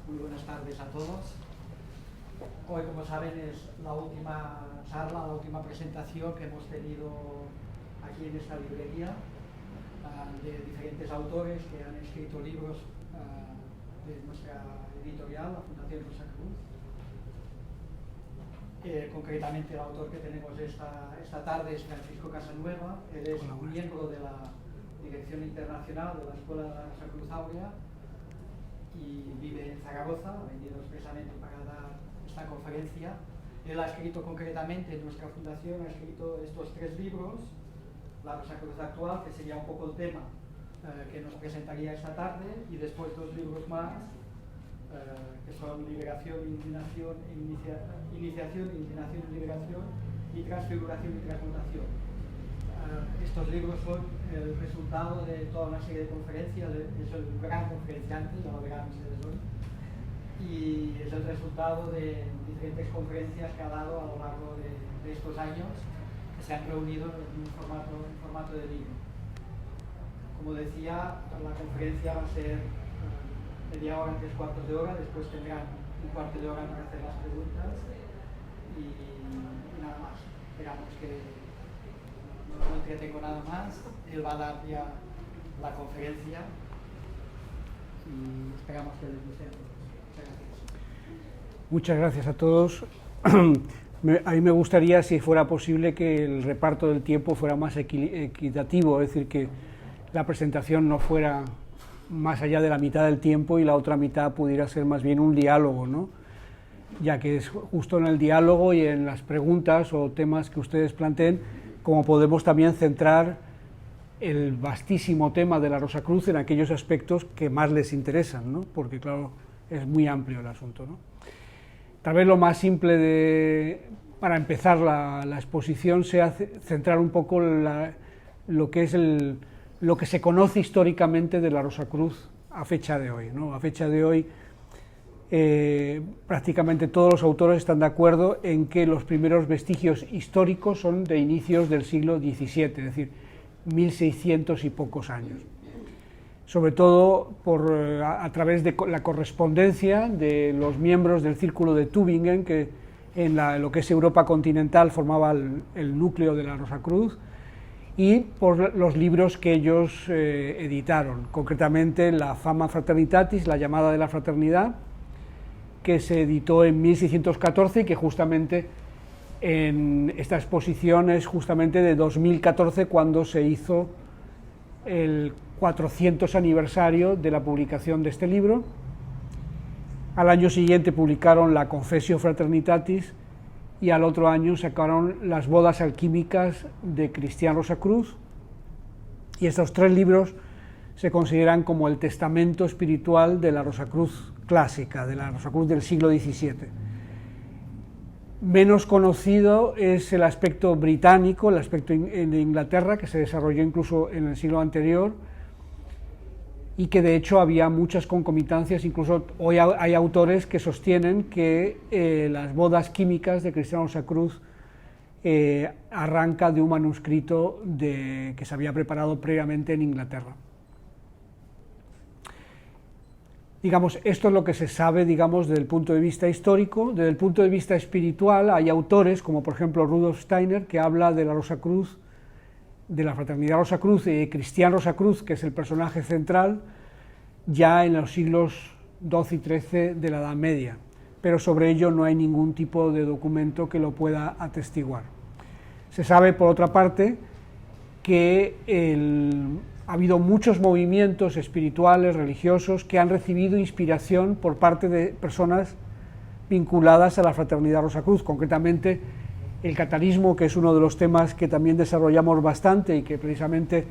Muy buenas tardes a todos. Hoy, como saben, es la última charla, la última presentación que hemos tenido aquí en esta librería de diferentes autores que han escrito libros de nuestra editorial, la Fundación Rosa Cruz. Concretamente, el autor que tenemos esta tarde es Francisco Casanueva. Él es miembro de la Dirección Internacional de la Escuela de la Rosa Cruz Áurea y vive en Zaragoza, ha venido expresamente para dar esta conferencia. Él ha escrito concretamente en nuestra fundación, ha escrito estos 3 libros, La Rosa Cruz Actual, que sería un poco el tema que nos presentaría esta tarde, y después 2 libros más, que son Liberación, Iniciación, Indignación y Liberación, y Transfiguración y Transmutación. Estos libros son el resultado de toda una serie de conferencias. Es el gran conferenciante, ya lo verán ustedes hoy, y es el resultado de diferentes conferencias que ha dado a lo largo de estos años, que se han reunido en un formato de libro. Como decía, la conferencia va a ser media hora, 3/4 de hora, después tendrán un cuarto de hora para hacer las preguntas y nada más. Esperamos que no entretengo nada más. Él va a dar ya la conferencia y esperamos que les guste. Muchas gracias a todos. A mí me gustaría, si fuera posible, que el reparto del tiempo fuera más equitativo, es decir, que la presentación no fuera más allá de la mitad del tiempo y la otra mitad pudiera ser más bien un diálogo, ¿no? Ya que es justo en el diálogo y en las preguntas o temas que ustedes planteen como podemos también centrar el vastísimo tema de la Rosa Cruz en aquellos aspectos que más les interesan, ¿no? Porque claro, es muy amplio el asunto, ¿no? Tal vez lo más simple para empezar la exposición sea centrar un poco lo que es lo que se conoce históricamente de la Rosa Cruz a fecha de hoy, ¿no? A fecha de hoy prácticamente todos los autores están de acuerdo en que los primeros vestigios históricos son de inicios del siglo XVII, es decir, 1600 y pocos años. Sobre todo a través de la correspondencia de los miembros del Círculo de Tübingen, que en lo que es Europa continental formaba el núcleo de la Rosa Cruz, y por los libros que ellos editaron, concretamente la Fama Fraternitatis, la llamada de la fraternidad, que se editó en 1614 y que justamente en esta exposición es justamente de 2014 cuando se hizo el 400 aniversario de la publicación de este libro. Al año siguiente publicaron la Confessio Fraternitatis y al otro año sacaron las Bodas alquímicas de Cristián Rosa Cruz, y estos 3 libros se consideran como el testamento espiritual de la Rosa Cruz clásica, de la Rosa Cruz del siglo XVII. Menos conocido es el aspecto británico, el aspecto de Inglaterra, que se desarrolló incluso en el siglo anterior, y que de hecho había muchas concomitancias. Incluso hoy hay autores que sostienen que las Bodas químicas de Cristián Rosa Cruz arranca de un manuscrito que se había preparado previamente en Inglaterra. Digamos, esto es lo que se sabe, digamos, desde el punto de vista histórico. Desde el punto de vista espiritual hay autores, como por ejemplo Rudolf Steiner, que habla de la Rosa Cruz, de la Fraternidad Rosa Cruz y de Cristián Rosa Cruz, que es el personaje central, ya en los siglos XII y XIII de la Edad Media, pero sobre ello no hay ningún tipo de documento que lo pueda atestiguar. Se sabe, por otra parte, que ha habido muchos movimientos espirituales, religiosos, que han recibido inspiración por parte de personas vinculadas a la Fraternidad Rosa Cruz, concretamente el catarismo, que es uno de los temas que también desarrollamos bastante y que precisamente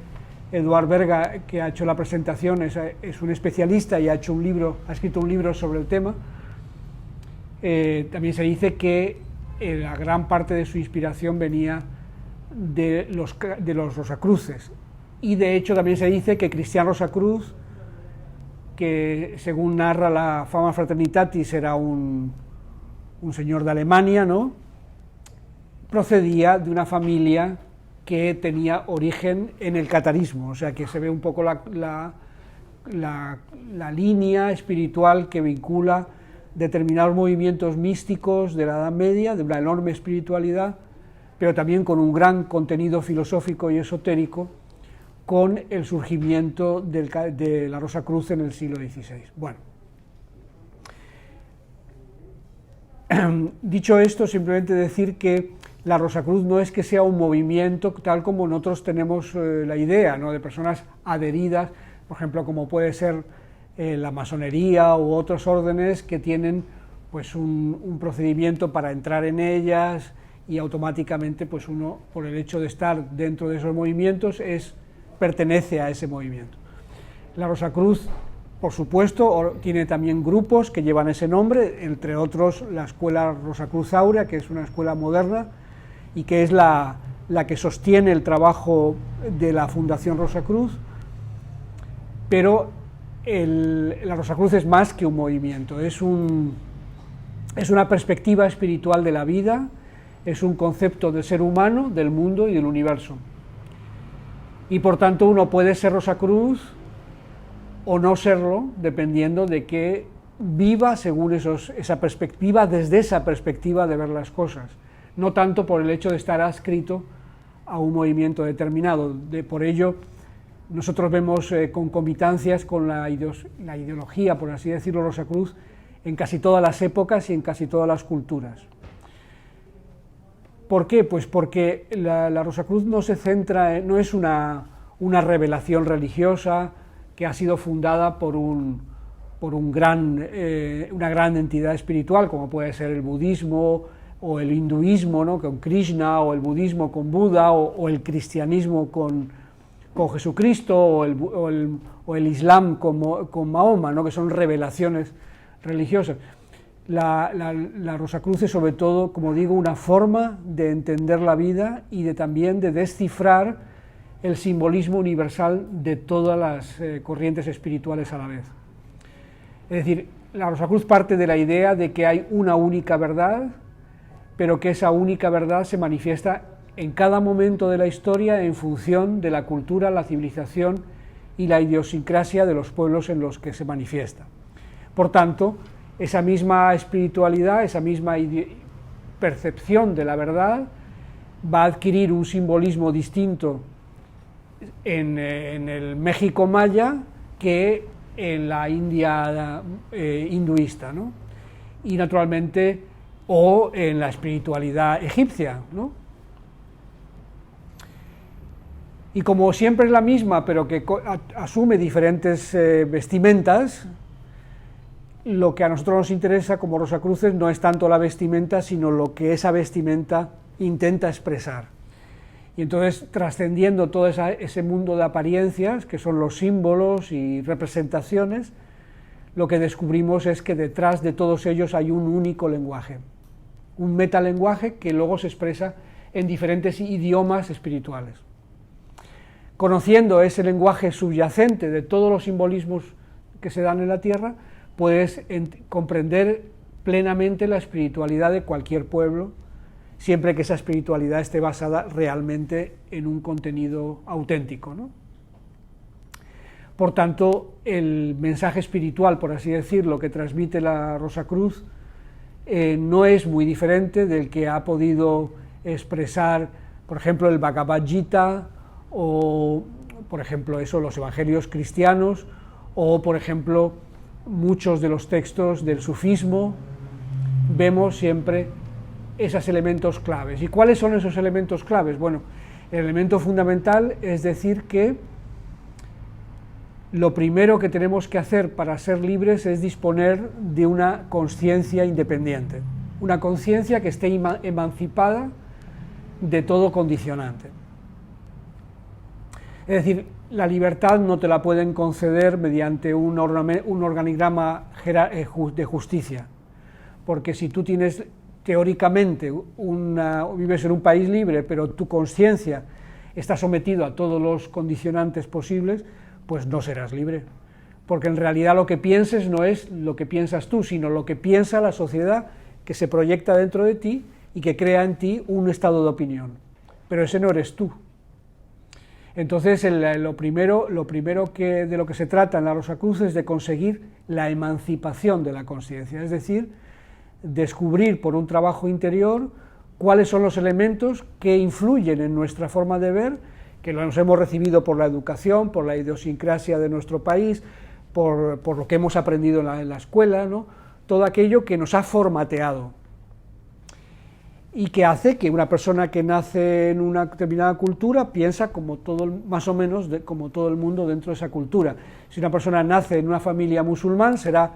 Eduard Berga, que ha hecho la presentación, es un especialista y ha escrito un libro sobre el tema. También se dice que la gran parte de su inspiración venía de los Rosacruces, y de hecho también se dice que Cristián Rosa Cruz, que según narra la Fama Fraternitatis era un señor de Alemania, ¿no?, procedía de una familia que tenía origen en el catarismo, o sea que se ve un poco la línea espiritual que vincula determinados movimientos místicos de la Edad Media, de una enorme espiritualidad, pero también con un gran contenido filosófico y esotérico, con el surgimiento de la Rosacruz en el siglo XVI. Bueno, dicho esto, simplemente decir que la Rosacruz no es que sea un movimiento tal como nosotros tenemos la idea, ¿no?, de personas adheridas, por ejemplo, como puede ser la masonería u otros órdenes que tienen pues un procedimiento para entrar en ellas y automáticamente pues uno, por el hecho de estar dentro de esos movimientos, pertenece a ese movimiento. La Rosacruz, por supuesto, tiene también grupos que llevan ese nombre, entre otros la Escuela Rosacruz Áurea, que es una escuela moderna y que es la que sostiene el trabajo de la Fundación Rosacruz, pero la Rosacruz es más que un movimiento, es una perspectiva espiritual de la vida, es un concepto del ser humano, del mundo y del universo. Y por tanto uno puede ser Rosacruz o no serlo, dependiendo de que viva según esa perspectiva, desde esa perspectiva de ver las cosas, no tanto por el hecho de estar adscrito a un movimiento determinado. Por ello, nosotros vemos concomitancias con la ideología, por así decirlo, Rosacruz, en casi todas las épocas y en casi todas las culturas. ¿Por qué? Pues porque la Rosacruz no se centra, no es una revelación religiosa que ha sido fundada por una gran entidad espiritual, como puede ser el budismo o el hinduismo, ¿no?, con Krishna, o el budismo con Buda, o el cristianismo con Jesucristo, o el Islam con Mahoma, ¿no?, que son revelaciones religiosas. La Rosacruz es sobre todo, como digo, una forma de entender la vida y también de descifrar el simbolismo universal de todas las corrientes espirituales a la vez. Es decir, la Rosacruz parte de la idea de que hay una única verdad, pero que esa única verdad se manifiesta en cada momento de la historia en función de la cultura, la civilización y la idiosincrasia de los pueblos en los que se manifiesta. Por tanto, esa misma espiritualidad, esa misma percepción de la verdad va a adquirir un simbolismo distinto en el México maya que en la India hinduista, ¿no?, y naturalmente, o en la espiritualidad egipcia, ¿no? Y como siempre es la misma, pero que asume diferentes vestimentas, lo que a nosotros nos interesa como Rosacruces no es tanto la vestimenta, sino lo que esa vestimenta intenta expresar. Y entonces, trascendiendo todo ese mundo de apariencias, que son los símbolos y representaciones, lo que descubrimos es que detrás de todos ellos hay un único lenguaje, un metalenguaje que luego se expresa en diferentes idiomas espirituales. Conociendo ese lenguaje subyacente de todos los simbolismos que se dan en la Tierra, puedes comprender plenamente la espiritualidad de cualquier pueblo, siempre que esa espiritualidad esté basada realmente en un contenido auténtico, ¿no? Por tanto, el mensaje espiritual, por así decirlo, que transmite la Rosacruz no es muy diferente del que ha podido expresar, por ejemplo, el Bhagavad Gita, o, por ejemplo, los evangelios cristianos, o, por ejemplo, muchos de los textos del sufismo. Vemos siempre esos elementos claves. ¿Y cuáles son esos elementos claves? Bueno, el elemento fundamental es decir que lo primero que tenemos que hacer para ser libres es disponer de una conciencia independiente, una conciencia que esté emancipada de todo condicionante. Es decir, la libertad no te la pueden conceder mediante un organigrama de justicia, porque si tú tienes teóricamente vives en un país libre, pero tu conciencia está sometido a todos los condicionantes posibles, pues no serás libre, porque en realidad lo que pienses no es lo que piensas tú, sino lo que piensa la sociedad que se proyecta dentro de ti y que crea en ti un estado de opinión, pero ese no eres tú. Entonces, lo primero de lo que se trata en la Rosacruz es de conseguir la emancipación de la conciencia, es decir, descubrir por un trabajo interior cuáles son los elementos que influyen en nuestra forma de ver, que los hemos recibido por la educación, por la idiosincrasia de nuestro país, por lo que hemos aprendido en la escuela, ¿no? Todo aquello que nos ha formateado y que hace que una persona que nace en una determinada cultura piensa como más o menos como todo el mundo dentro de esa cultura. Si una persona nace en una familia musulmán, será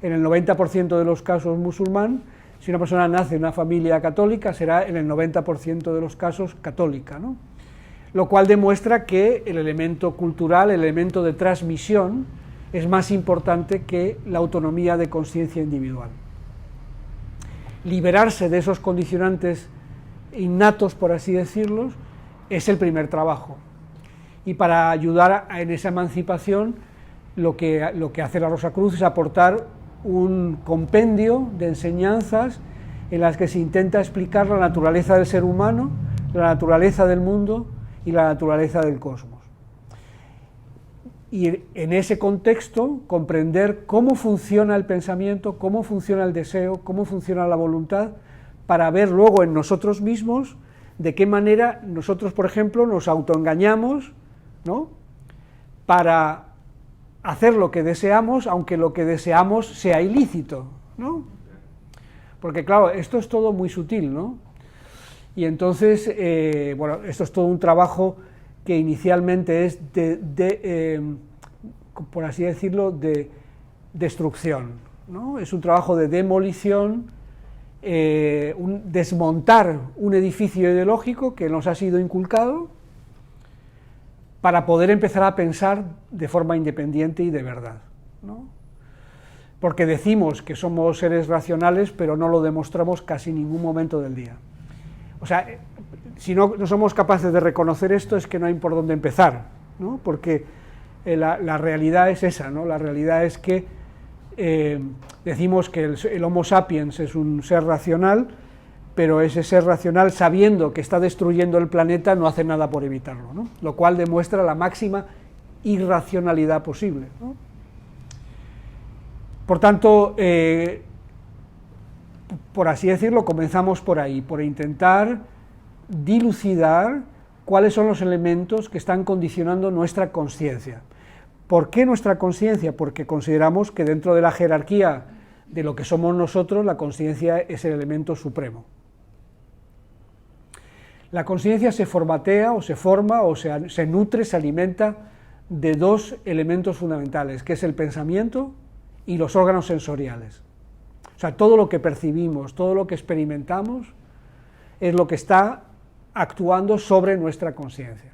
en el 90% de los casos musulmán. Si una persona nace en una familia católica, será en el 90% de los casos católica, ¿no? Lo cual demuestra que el elemento cultural, el elemento de transmisión, es más importante que la autonomía de conciencia individual. Liberarse de esos condicionantes innatos, por así decirlo, es el primer trabajo. Y para ayudar en esa emancipación, lo que hace la Rosacruz es aportar un compendio de enseñanzas en las que se intenta explicar la naturaleza del ser humano, la naturaleza del mundo y la naturaleza del cosmos. Y en ese contexto comprender cómo funciona el pensamiento, cómo funciona el deseo, cómo funciona la voluntad, para ver luego en nosotros mismos de qué manera nosotros, por ejemplo, nos autoengañamos, ¿no?, para hacer lo que deseamos, aunque lo que deseamos sea ilícito, ¿no? Porque claro, esto es todo muy sutil, ¿no? Y entonces, bueno, esto es todo un trabajo que inicialmente es por así decirlo, de destrucción, ¿no? Es un trabajo de demolición, desmontar un edificio ideológico que nos ha sido inculcado para poder empezar a pensar de forma independiente y de verdad, ¿no? Porque decimos que somos seres racionales, pero no lo demostramos casi en ningún momento del día. O sea, si no somos capaces de reconocer esto, es que no hay por dónde empezar, ¿no? Porque la realidad es esa, ¿no? La realidad es que decimos que el Homo sapiens es un ser racional, pero ese ser racional, sabiendo que está destruyendo el planeta, no hace nada por evitarlo, ¿no? Lo cual demuestra la máxima irracionalidad posible, ¿no? Por tanto, por así decirlo, comenzamos por ahí, por intentar dilucidar cuáles son los elementos que están condicionando nuestra conciencia. ¿Por qué nuestra conciencia? Porque consideramos que dentro de la jerarquía de lo que somos nosotros, la conciencia es el elemento supremo. La conciencia se formatea o se forma o se nutre, se alimenta de dos elementos fundamentales, que es el pensamiento y los órganos sensoriales. O sea, todo lo que percibimos, todo lo que experimentamos, es lo que está actuando sobre nuestra conciencia.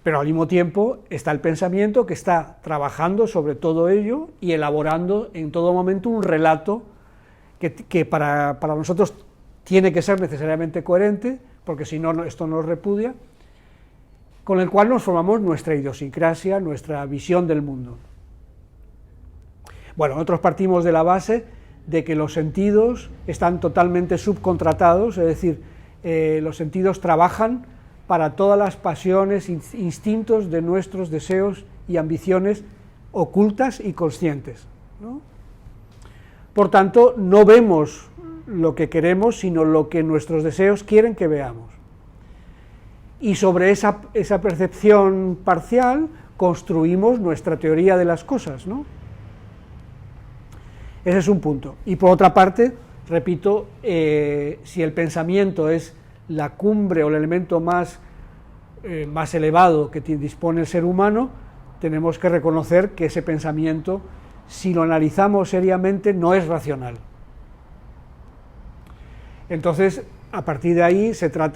Pero al mismo tiempo está el pensamiento que está trabajando sobre todo ello y elaborando en todo momento un relato que para nosotros tiene que ser necesariamente coherente, porque si no, esto nos repudia, con el cual nos formamos nuestra idiosincrasia, nuestra visión del mundo. Bueno, nosotros partimos de la base de que los sentidos están totalmente subcontratados, es decir, los sentidos trabajan para todas las pasiones, instintos de nuestros deseos y ambiciones ocultas y conscientes, ¿no? Por tanto, no vemos lo que queremos, sino lo que nuestros deseos quieren que veamos. Y sobre esa percepción parcial construimos nuestra teoría de las cosas, ¿no? Ese es un punto. Y por otra parte, repito, si el pensamiento es la cumbre o el elemento más elevado que dispone el ser humano, tenemos que reconocer que ese pensamiento, si lo analizamos seriamente, no es racional. Entonces, a partir de ahí,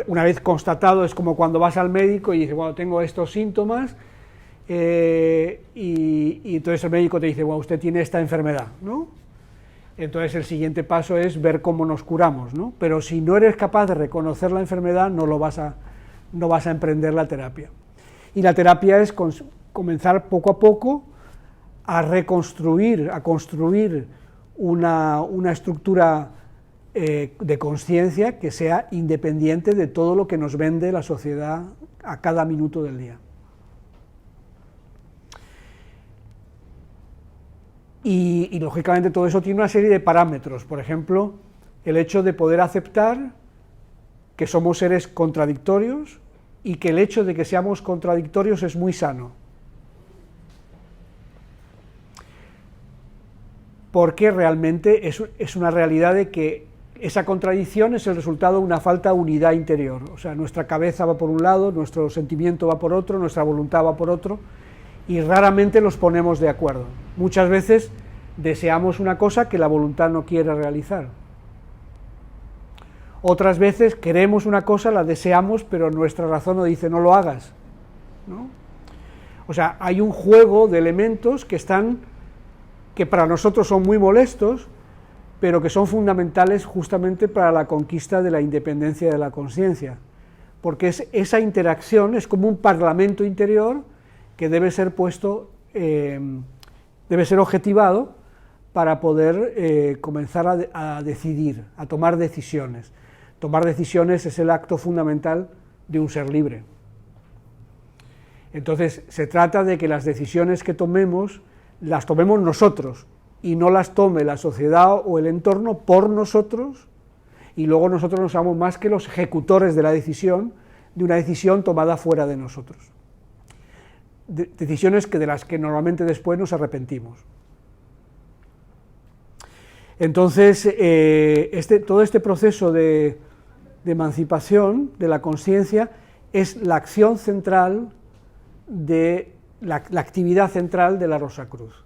una vez constatado, es como cuando vas al médico y dices, bueno, tengo estos síntomas, y entonces el médico te dice, bueno, usted tiene esta enfermedad, ¿no? Entonces el siguiente paso es ver cómo nos curamos, ¿no? Pero si no eres capaz de reconocer la enfermedad, no vas a emprender la terapia. Y la terapia es comenzar poco a poco a reconstruir, a construir una estructura de conciencia que sea independiente de todo lo que nos vende la sociedad a cada minuto del día. Y lógicamente todo eso tiene una serie de parámetros, por ejemplo, el hecho de poder aceptar que somos seres contradictorios y que el hecho de que seamos contradictorios es muy sano. Porque realmente es una realidad de que esa contradicción es el resultado de una falta de unidad interior. O sea, nuestra cabeza va por un lado, nuestro sentimiento va por otro, nuestra voluntad va por otro, y raramente los ponemos de acuerdo. Muchas veces deseamos una cosa que la voluntad no quiere realizar. Otras veces queremos una cosa, la deseamos, pero nuestra razón nos dice no lo hagas, ¿no? O sea, hay un juego de elementos que para nosotros son muy molestos, pero que son fundamentales justamente para la conquista de la independencia de la conciencia, porque esa interacción es como un parlamento interior que debe ser puesto, debe ser objetivado para poder comenzar a decidir, a tomar decisiones. Tomar decisiones es el acto fundamental de un ser libre. Entonces, se trata de que las decisiones que tomemos, las tomemos nosotros, y no las tome la sociedad o el entorno por nosotros, y luego nosotros no somos más que los ejecutores de la decisión, de una decisión tomada fuera de nosotros. Decisiones de las que normalmente después nos arrepentimos. Entonces, todo este proceso de emancipación de la conciencia es la acción central de la actividad central de la Rosacruz.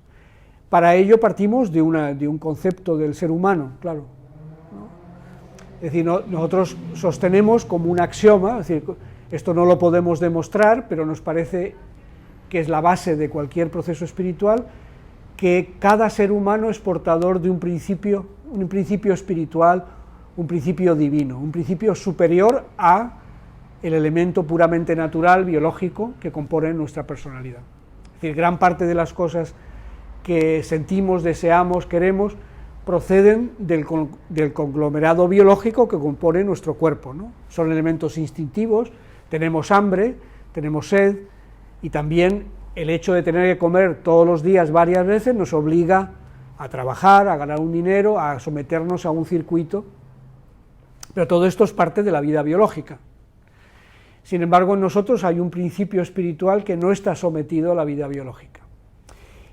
Para ello partimos de un concepto del ser humano, claro, ¿no? Es decir, nosotros sostenemos como un axioma, es decir, esto no lo podemos demostrar, pero nos parece que es la base de cualquier proceso espiritual, que cada ser humano es portador de un principio espiritual, un principio divino, un principio superior a el elemento puramente natural, biológico, que compone nuestra personalidad. Es decir, gran parte de las cosas que sentimos, deseamos, queremos, proceden del conglomerado biológico que compone nuestro cuerpo, ¿no? Son elementos instintivos, tenemos hambre, tenemos sed, y también el hecho de tener que comer todos los días varias veces nos obliga a trabajar, a ganar un dinero, a someternos a un circuito, pero todo esto es parte de la vida biológica. Sin embargo, en nosotros hay un principio espiritual que no está sometido a la vida biológica.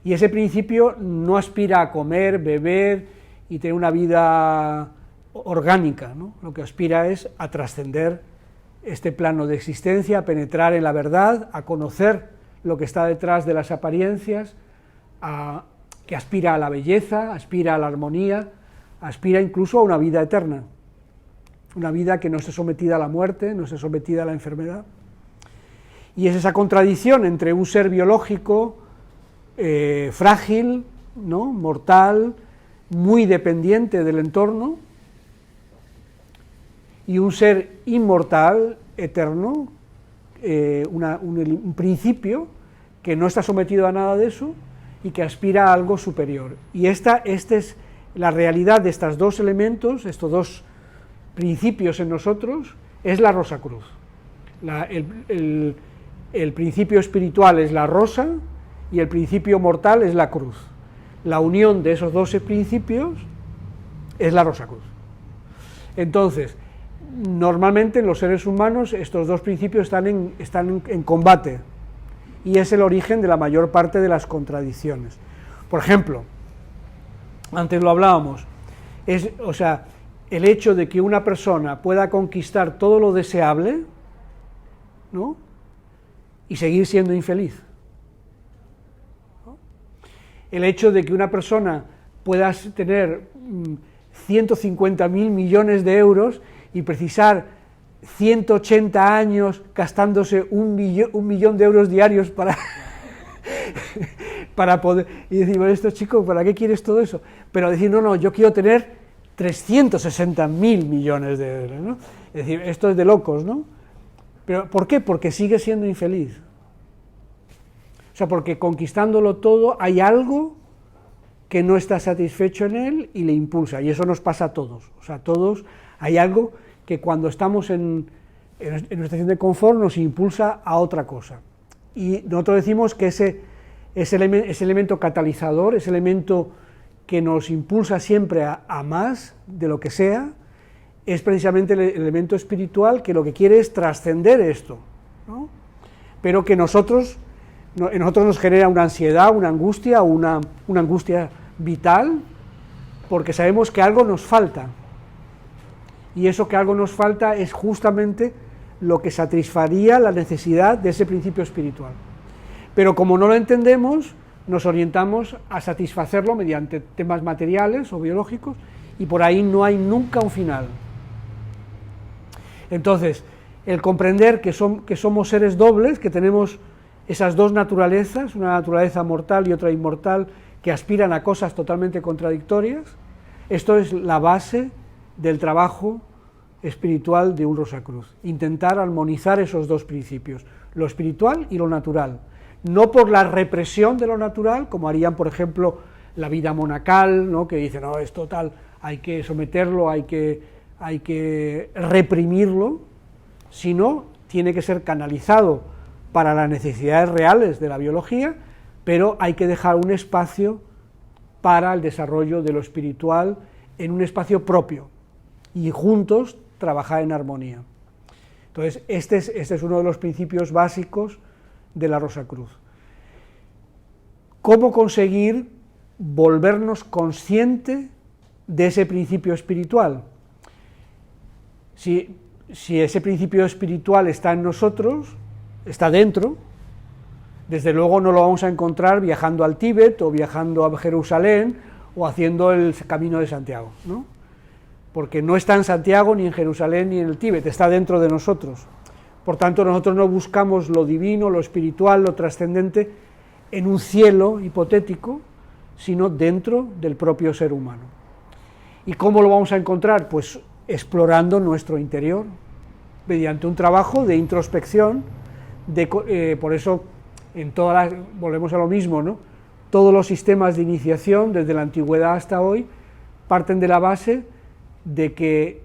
Y ese principio no aspira a comer, beber y tener una vida orgánica, ¿no? Lo que aspira es a trascender este plano de existencia, a penetrar en la verdad, a conocer lo que está detrás de las apariencias, que aspira a la belleza, aspira a la armonía, aspira incluso a una vida eterna, una vida que no esté sometida a la muerte, no esté sometida a la enfermedad. Y es esa contradicción entre un ser biológico frágil, ¿no?, mortal, muy dependiente del entorno, y un ser inmortal, eterno, un principio que no está sometido a nada de eso y que aspira a algo superior. Y esta es la realidad de estos dos elementos, estos dos principios en nosotros, es la Rosacruz. El principio espiritual es la rosa y el principio mortal es la cruz. La unión de esos dos principios es la Rosacruz. Entonces, normalmente en los seres humanos estos dos principios están en combate, y es el origen de la mayor parte de las contradicciones. Por ejemplo, antes lo hablábamos, el hecho de que una persona pueda conquistar todo lo deseable, ¿no?, y seguir siendo infeliz, ¿no? El hecho de que una persona pueda tener 150.000 millones de euros y precisar 180 años gastándose un millón de euros diarios para poder, y decir, bueno, esto chico, ¿para qué quieres todo eso? Pero decir, no, yo quiero tener 360.000 millones de euros, ¿no? Es decir, esto es de locos, ¿no? ¿Pero por qué? Porque sigue siendo infeliz. O sea, porque conquistándolo todo hay algo que no está satisfecho en él y le impulsa, y eso nos pasa a todos. O sea, todos hay algo que cuando estamos en nuestra estación de confort nos impulsa a otra cosa. Y nosotros decimos que ese elemento catalizador, ese elemento que nos impulsa siempre a más de lo que sea, es precisamente el elemento espiritual que lo que quiere es trascender esto, ¿no? Pero que en nosotros nos genera una ansiedad, una angustia vital, porque sabemos que algo nos falta, y eso que algo nos falta es justamente lo que satisfaría la necesidad de ese principio espiritual. Pero como no lo entendemos, nos orientamos a satisfacerlo mediante temas materiales o biológicos, y por ahí no hay nunca un final. Entonces, el comprender que somos seres dobles, que tenemos esas dos naturalezas, una naturaleza mortal y otra inmortal, que aspiran a cosas totalmente contradictorias, esto es la base del trabajo espiritual de un Rosacruz, intentar armonizar esos dos principios, lo espiritual y lo natural, no por la represión de lo natural, como harían, por ejemplo, la vida monacal, ¿no?, que dicen, no, esto tal, hay que someterlo, hay que reprimirlo, sino tiene que ser canalizado para las necesidades reales de la biología, pero hay que dejar un espacio para el desarrollo de lo espiritual en un espacio propio, y juntos trabajar en armonía. Entonces, este es uno de los principios básicos de la Rosacruz. ¿Cómo conseguir volvernos consciente de ese principio espiritual? Si ese principio espiritual está en nosotros, está dentro, desde luego no lo vamos a encontrar viajando al Tíbet o viajando a Jerusalén o haciendo el Camino de Santiago, ¿no? Porque no está en Santiago, ni en Jerusalén, ni en el Tíbet, está dentro de nosotros. Por tanto, nosotros no buscamos lo divino, lo espiritual, lo trascendente en un cielo hipotético, sino dentro del propio ser humano. ¿Y cómo lo vamos a encontrar? Pues explorando nuestro interior, mediante un trabajo de introspección, por eso volvemos a lo mismo, ¿no? Todos los sistemas de iniciación, desde la antigüedad hasta hoy, parten de la base de que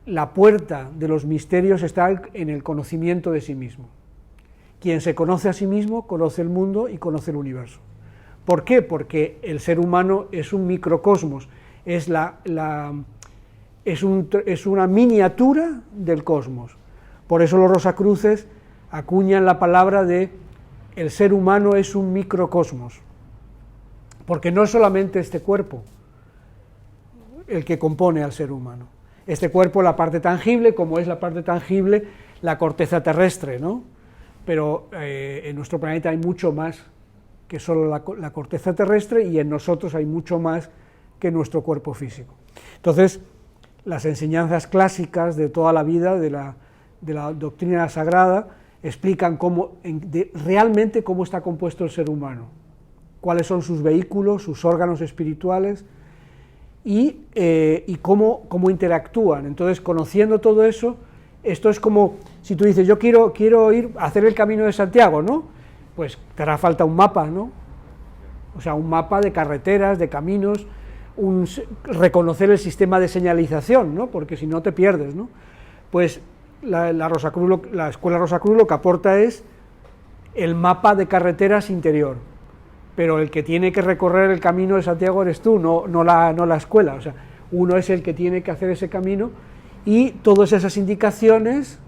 la puerta de los misterios está en el conocimiento de sí mismo. Quien se conoce a sí mismo, conoce el mundo y conoce el universo. ¿Por qué? Porque el ser humano es un microcosmos, es una miniatura del cosmos. Por eso los Rosacruces acuñan la palabra de el ser humano es un microcosmos, porque no es solamente este cuerpo el que compone al ser humano. Este cuerpo, la parte tangible, como es la parte tangible, la corteza terrestre, ¿no? Pero en nuestro planeta hay mucho más que solo la corteza terrestre, y en nosotros hay mucho más que nuestro cuerpo físico. Entonces, las enseñanzas clásicas de toda la vida, de la doctrina sagrada, explican realmente cómo está compuesto el ser humano, cuáles son sus vehículos, sus órganos espirituales, y cómo interactúan. Entonces, conociendo todo eso, esto es como si tú dices, yo quiero ir a hacer el Camino de Santiago, ¿no? Pues te hará falta un mapa, ¿no? O sea, un mapa de carreteras, de caminos, reconocer el sistema de señalización, ¿no? Porque si no te pierdes, ¿no? Pues la Escuela Rosacruz lo que aporta es el mapa de carreteras interior, pero el que tiene que recorrer el Camino de Santiago eres tú, no la escuela. O sea, uno es el que tiene que hacer ese camino, y todas esas indicaciones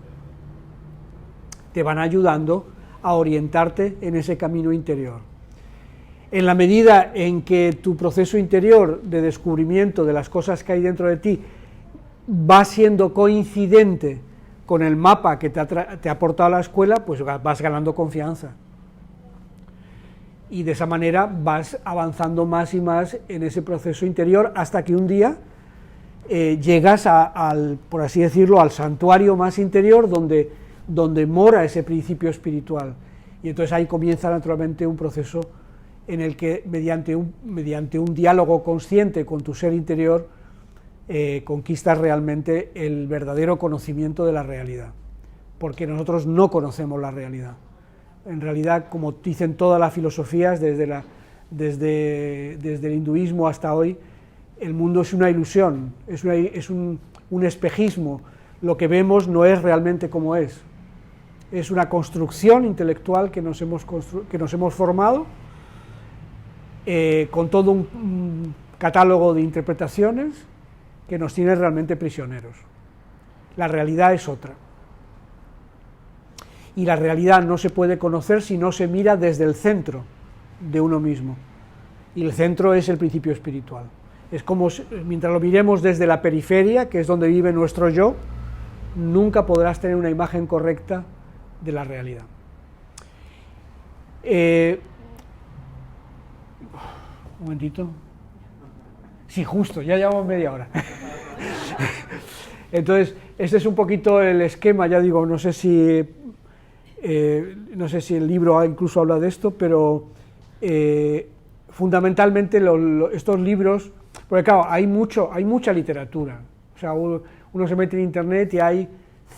te van ayudando a orientarte en ese camino interior. En la medida en que tu proceso interior de descubrimiento de las cosas que hay dentro de ti va siendo coincidente con el mapa que te ha aportado la escuela, pues vas ganando confianza. Y de esa manera vas avanzando más y más en ese proceso interior, hasta que un día llegas por así decirlo, al santuario más interior donde mora ese principio espiritual. Y entonces ahí comienza naturalmente un proceso en el que mediante un diálogo consciente con tu ser interior conquistas realmente el verdadero conocimiento de la realidad, porque nosotros no conocemos la realidad. En realidad, como dicen todas las filosofías, desde el hinduismo hasta hoy, el mundo es una ilusión, es un espejismo. lo que vemos no es realmente como es una construcción intelectual que nos hemos formado, con todo un catálogo de interpretaciones que nos tiene realmente prisioneros. La realidad es otra. Y la realidad no se puede conocer si no se mira desde el centro de uno mismo. Y el centro es el principio espiritual. Es como mientras lo miremos desde la periferia, que es donde vive nuestro yo, nunca podrás tener una imagen correcta de la realidad. Un momentito. Sí, justo, ya llevamos media hora. Entonces, este es un poquito el esquema, ya digo, no sé si el libro incluso habla de esto, pero fundamentalmente estos libros, porque claro, hay mucha literatura, o sea, uno se mete en internet y hay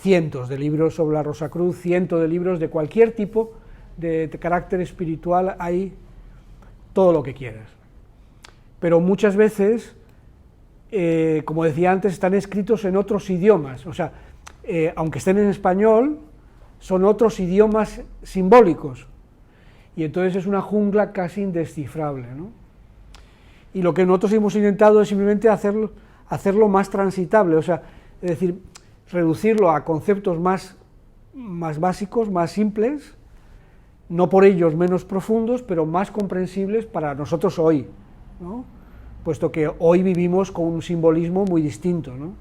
cientos de libros sobre la Rosacruz, cientos de libros de cualquier tipo de carácter espiritual, hay todo lo que quieras. Pero muchas veces, como decía antes, están escritos en otros idiomas, o sea, aunque estén en español, son otros idiomas simbólicos, y entonces es una jungla casi indescifrable, ¿no? Y lo que nosotros hemos intentado es simplemente hacerlo más transitable, o sea, es decir, reducirlo a conceptos más básicos, más simples, no por ellos menos profundos, pero más comprensibles para nosotros hoy, ¿no? Puesto que hoy vivimos con un simbolismo muy distinto, ¿no?,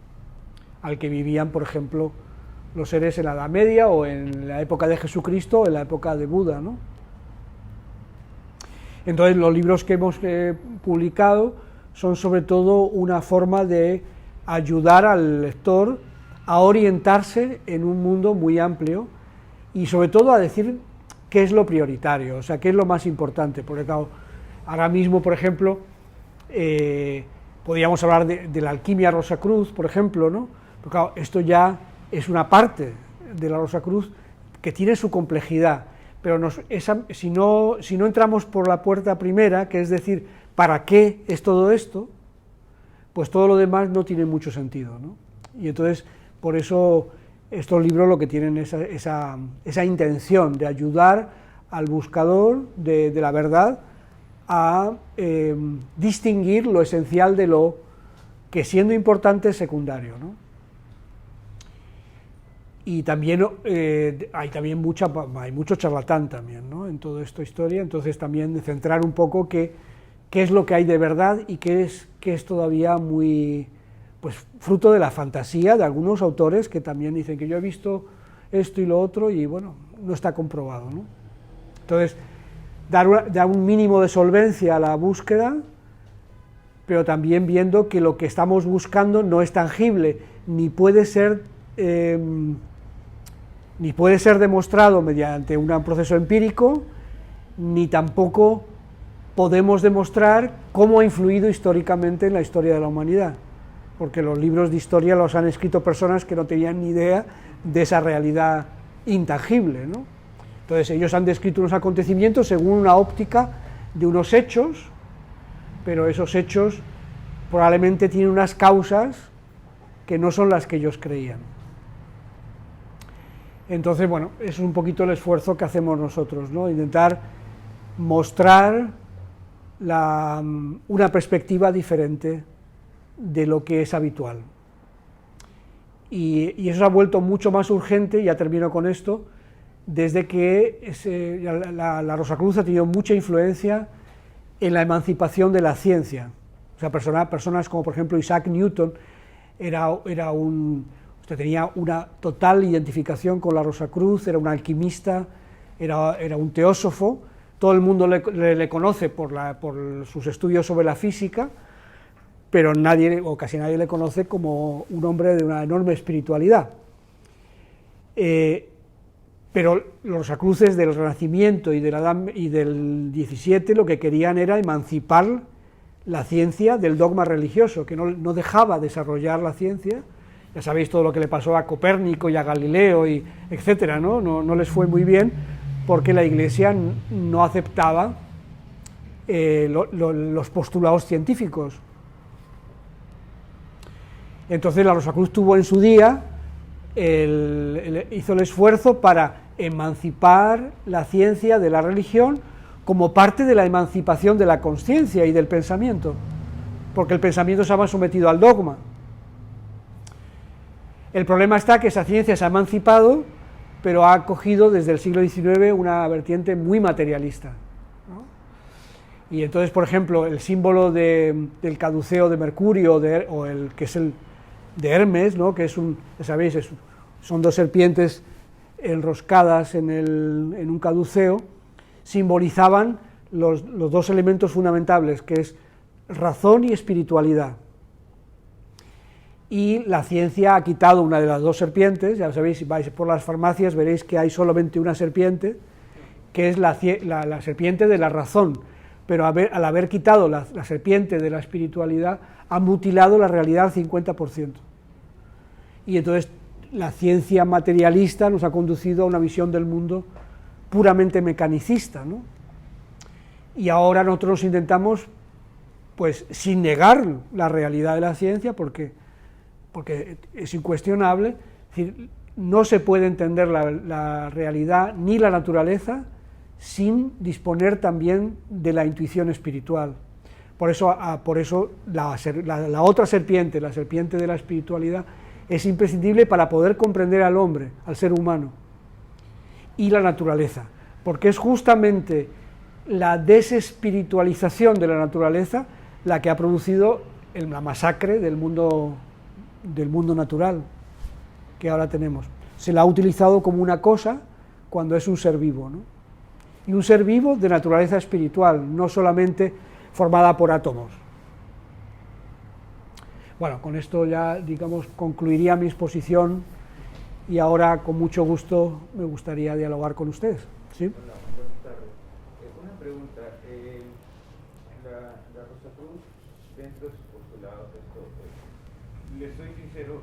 al que vivían, por ejemplo, los seres en la Edad Media, o en la época de Jesucristo, o en la época de Buda, ¿no? Entonces, los libros que hemos publicado son sobre todo una forma de ayudar al lector a orientarse en un mundo muy amplio, y sobre todo a decir qué es lo prioritario, o sea, qué es lo más importante, porque claro, ahora mismo, por ejemplo, podríamos hablar de la alquimia Rosacruz, por ejemplo, ¿no? Porque claro, esto ya es una parte de la Rosacruz que tiene su complejidad, pero si no entramos por la puerta primera, que es decir, ¿para qué es todo esto?, pues todo lo demás no tiene mucho sentido, ¿no? Y entonces, por eso, estos libros lo que tienen es esa intención de ayudar al buscador de la verdad a distinguir lo esencial de lo que, siendo importante, es secundario, ¿no? Y también hay mucho charlatán también, ¿no?, en toda esta historia, entonces también de centrar un poco qué es lo que hay de verdad y qué es todavía muy, pues, fruto de la fantasía de algunos autores que también dicen que yo he visto esto y lo otro, y bueno, no está comprobado, ¿no? Entonces, dar un mínimo de solvencia a la búsqueda, pero también viendo que lo que estamos buscando no es tangible, ni puede ser demostrado mediante un proceso empírico, ni tampoco podemos demostrar cómo ha influido históricamente en la historia de la humanidad, porque los libros de historia los han escrito personas que no tenían ni idea de esa realidad intangible, ¿no? Entonces ellos han descrito unos acontecimientos según una óptica de unos hechos, pero esos hechos probablemente tienen unas causas que no son las que ellos creían. Entonces, bueno, es un poquito el esfuerzo que hacemos nosotros, ¿no?, intentar mostrar una perspectiva diferente de lo que es habitual. Y eso se ha vuelto mucho más urgente, ya termino con esto, desde que la Rosacruz ha tenido mucha influencia en la emancipación de la ciencia. O sea, personas como, por ejemplo, Isaac Newton tenía una total identificación con la Rosacruz, era un alquimista, era un teósofo. Todo el mundo le conoce por sus estudios sobre la física, pero casi nadie le conoce como un hombre de una enorme espiritualidad. Pero los Rosacruces del Renacimiento y del XVII lo que querían era emancipar la ciencia del dogma religioso, que no dejaba desarrollar la ciencia. Ya sabéis todo lo que le pasó a Copérnico y a Galileo, etcétera, ¿no? No les fue muy bien, porque la Iglesia no aceptaba los postulados científicos. Entonces la Rosacruz tuvo en su día hizo el esfuerzo para emancipar la ciencia de la religión como parte de la emancipación de la conciencia y del pensamiento, porque el pensamiento se ha sometido al dogma. El problema está que esa ciencia se ha emancipado, pero ha cogido desde el siglo XIX una vertiente muy materialista, ¿no? Y entonces, por ejemplo, el símbolo del caduceo de Mercurio, o el que es el de Hermes, ¿no? Que es ¿sabéis? Son dos serpientes enroscadas en un caduceo, simbolizaban los dos elementos fundamentales, que es razón y espiritualidad. Y la ciencia ha quitado una de las dos serpientes. Ya sabéis, si vais por las farmacias veréis que hay solamente una serpiente, que es la serpiente de la razón, pero al haber quitado la serpiente de la espiritualidad, ha mutilado la realidad al 50%. Y entonces la ciencia materialista nos ha conducido a una visión del mundo puramente mecanicista, ¿no? Y ahora nosotros intentamos, pues, sin negar la realidad de la ciencia, porque es incuestionable, es decir, no se puede entender la realidad ni la naturaleza sin disponer también de la intuición espiritual. Por eso la otra serpiente, la serpiente de la espiritualidad, es imprescindible para poder comprender al hombre, al ser humano, y la naturaleza, porque es justamente la desespiritualización de la naturaleza la que ha producido la masacre del mundo natural que ahora tenemos. Se la ha utilizado como una cosa cuando es un ser vivo, ¿no? Y un ser vivo de naturaleza espiritual, no solamente formada por átomos. Bueno, con esto ya, digamos, concluiría mi exposición y ahora con mucho gusto me gustaría dialogar con ustedes. ¿Sí? Hola, buenas tardes. Una pregunta. La Rosacruz, dentro de su postulado, les soy sincero,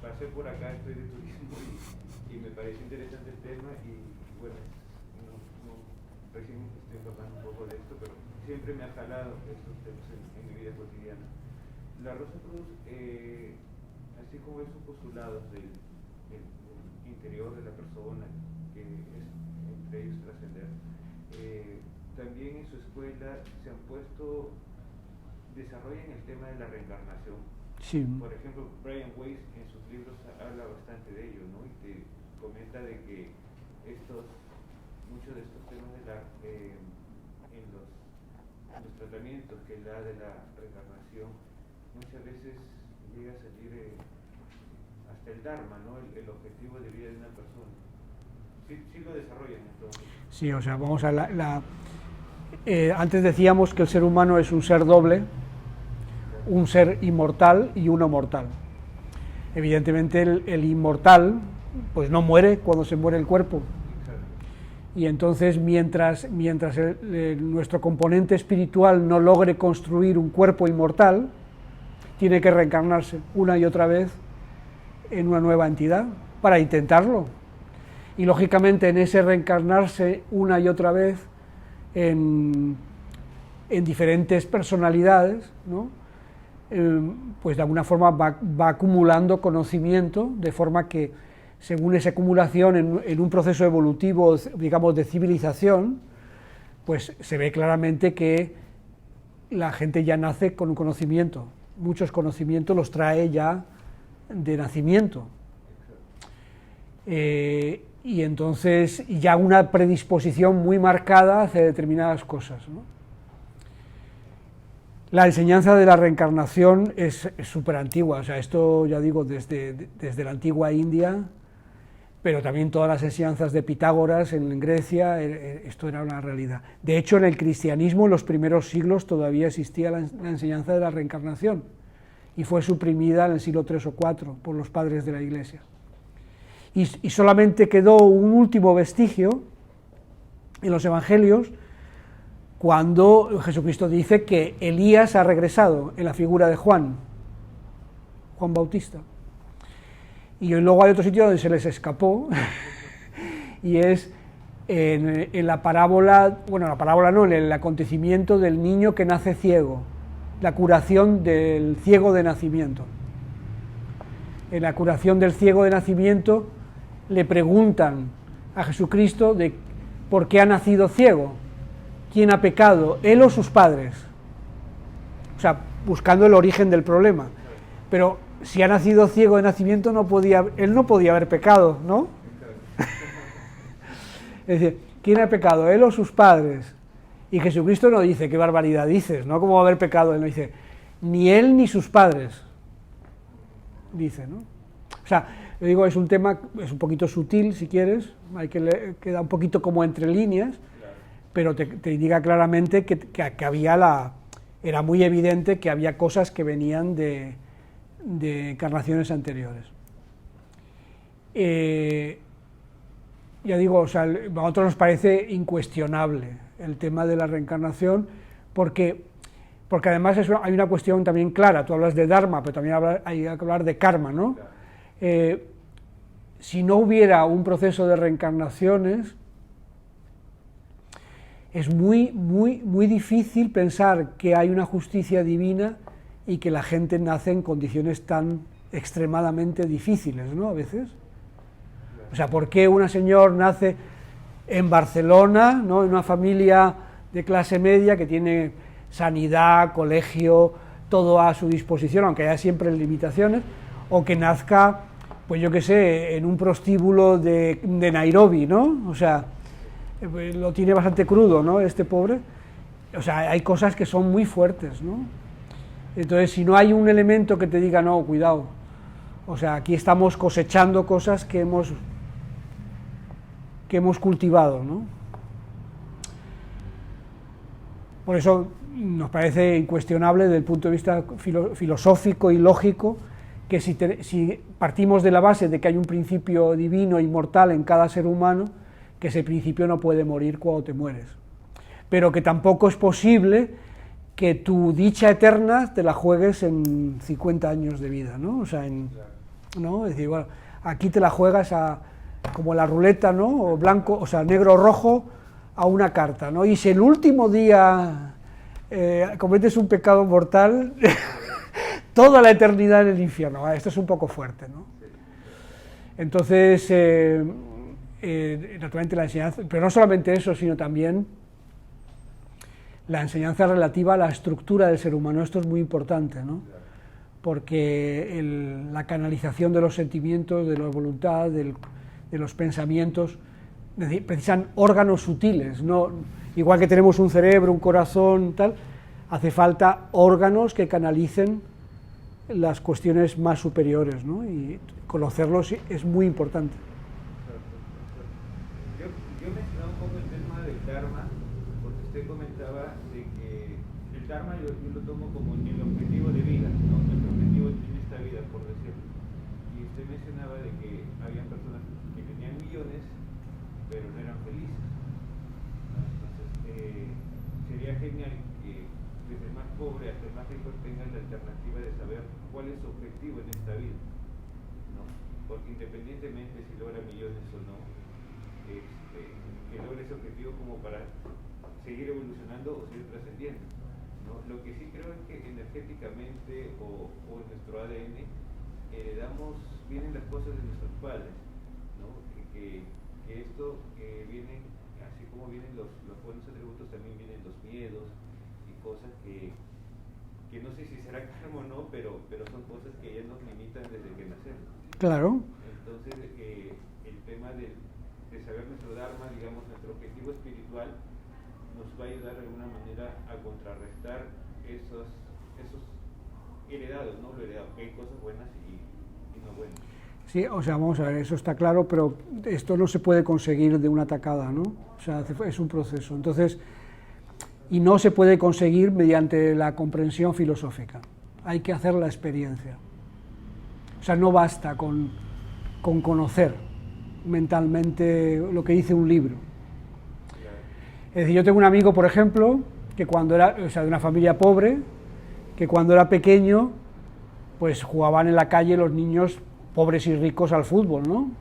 pasé por acá, estoy de turismo y me parece interesante el tema y bueno, recién estoy empapando un poco de esto, pero siempre me ha jalado estos temas en mi vida cotidiana. La Rosacruz, así como esos postulados del interior de la persona, que es entre ellos trascender, también en su escuela se han puesto, desarrollan el tema de la reencarnación. Sí. Por ejemplo, Brian Weiss en sus libros habla bastante de ello, ¿no? Y te comenta de que muchos de estos temas en los tratamientos que él da de la reencarnación, muchas veces llega a salir hasta el Dharma, ¿no? El objetivo de vida de una persona. Sí lo desarrollan entonces. Sí, o sea, vamos a antes decíamos que el ser humano es un ser doble, un ser inmortal y uno mortal. Evidentemente el inmortal pues no muere cuando se muere el cuerpo, y entonces mientras nuestro componente espiritual no logre construir un cuerpo inmortal, tiene que reencarnarse una y otra vez en una nueva entidad para intentarlo. Y lógicamente en ese reencarnarse una y otra vez en diferentes personalidades, ¿no? Pues de alguna forma va acumulando conocimiento, de forma que según esa acumulación en un proceso evolutivo, digamos, de civilización, pues se ve claramente que la gente ya nace con un conocimiento, muchos conocimientos los trae ya de nacimiento, y entonces ya una predisposición muy marcada hacia determinadas cosas, ¿no? La enseñanza de la reencarnación es súper antigua, o sea, esto ya digo desde la antigua India, pero también todas las enseñanzas de Pitágoras en Grecia, esto era una realidad. De hecho, en el cristianismo, en los primeros siglos, todavía existía la enseñanza de la reencarnación, y fue suprimida en el siglo III o IV por los padres de la Iglesia. Y solamente quedó un último vestigio en los Evangelios, cuando Jesucristo dice que Elías ha regresado en la figura de Juan Bautista. Y luego hay otro sitio donde se les escapó, y es en la parábola, bueno, la parábola no, en el acontecimiento del niño que nace ciego, la curación del ciego de nacimiento. En la curación del ciego de nacimiento le preguntan a Jesucristo de por qué ha nacido ciego, quién ha pecado, él o sus padres. O sea, buscando el origen del problema. Pero si ha nacido ciego de nacimiento, él no podía haber pecado, ¿no? Es decir, ¿quién ha pecado, él o sus padres? Y Jesucristo no dice, qué barbaridad dices, ¿no? ¿Cómo va a haber pecado? Él no dice, ni él ni sus padres, dice, ¿no? O sea, yo digo, es un tema, es un poquito sutil, si quieres, hay que queda un poquito como entre líneas, pero te indica claramente que había era muy evidente que había cosas que venían de encarnaciones anteriores. Ya digo, o sea, a nosotros nos parece incuestionable el tema de la reencarnación, porque además hay una cuestión también clara. Tú hablas de Dharma, pero también hay que hablar de karma, ¿no? Si no hubiera un proceso de reencarnaciones, es muy, muy, muy difícil pensar que hay una justicia divina y que la gente nace en condiciones tan extremadamente difíciles, ¿no? A veces. O sea, ¿por qué una señora nace en Barcelona, ¿no? En una familia de clase media que tiene sanidad, colegio, todo a su disposición, aunque haya siempre limitaciones, o que nazca, pues yo qué sé, en un prostíbulo de Nairobi, ¿no? O sea, lo tiene bastante crudo, ¿no? Este pobre. O sea, hay cosas que son muy fuertes, ¿no? Entonces, si no hay un elemento que te diga, no, cuidado, o sea, aquí estamos cosechando cosas que hemos cultivado, ¿no? Por eso nos parece incuestionable desde el punto de vista filosófico y lógico que si partimos de la base de que hay un principio divino e inmortal en cada ser humano, que ese principio no puede morir cuando te mueres, pero que tampoco es posible que tu dicha eterna te la juegues en 50 años de vida, ¿no? O sea, ¿no? Es decir, bueno, aquí te la juegas como la ruleta, ¿no? O blanco, o sea, negro o rojo a una carta, ¿no? Y si el último día cometes un pecado mortal, toda la eternidad en el infierno. Esto es un poco fuerte, ¿no? Entonces, naturalmente la enseñanza, pero no solamente eso, sino también la enseñanza relativa a la estructura del ser humano. Esto es muy importante, ¿no? Porque la canalización de los sentimientos, de la voluntad, de los pensamientos, precisan órganos sutiles, ¿no? Igual que tenemos un cerebro, un corazón, tal, hace falta órganos que canalicen las cuestiones más superiores, ¿no? Y conocerlos es muy importante. Yo mencionaba un poco el tema del Dharma, porque usted comentaba de que el Dharma yo lo tomo como el objetivo de vida, ¿no? El objetivo en esta vida, por decirlo. Y usted mencionaba de que había personas que tenían millones, pero no eran felices, ¿no? Entonces, sería genial que desde el más pobre hasta el más rico tengan la alternativa de saber cuál es su objetivo en esta vida, ¿no? Porque independientemente si logra millones o no, que logre ese objetivo como para seguir evolucionando o seguir trascendiendo, ¿no? Lo que sí creo es que energéticamente o en nuestro ADN vienen las cosas de nuestros padres, ¿no? Que esto viene, así como vienen los buenos atributos, también vienen los miedos y cosas que no sé si será karma o no, pero son cosas que ya nos limitan desde que nacemos. Claro. Entonces, el tema de saber nuestro Dharma, digamos, nuestro objetivo espiritual, nos va a ayudar de alguna manera a contrarrestar esos heredados, ¿no? Lo heredado, que hay cosas buenas y no buenas. Sí, o sea, vamos a ver, eso está claro, pero esto no se puede conseguir de una tacada, ¿no? O sea, es un proceso. Entonces, y no se puede conseguir mediante la comprensión filosófica. Hay que hacer la experiencia. O sea, no basta con conocer mentalmente lo que dice un libro. Es decir, yo tengo un amigo, por ejemplo, que cuando era, o sea, de una familia pobre, que cuando era pequeño, pues jugaban en la calle los niños pobres y ricos al fútbol, ¿no?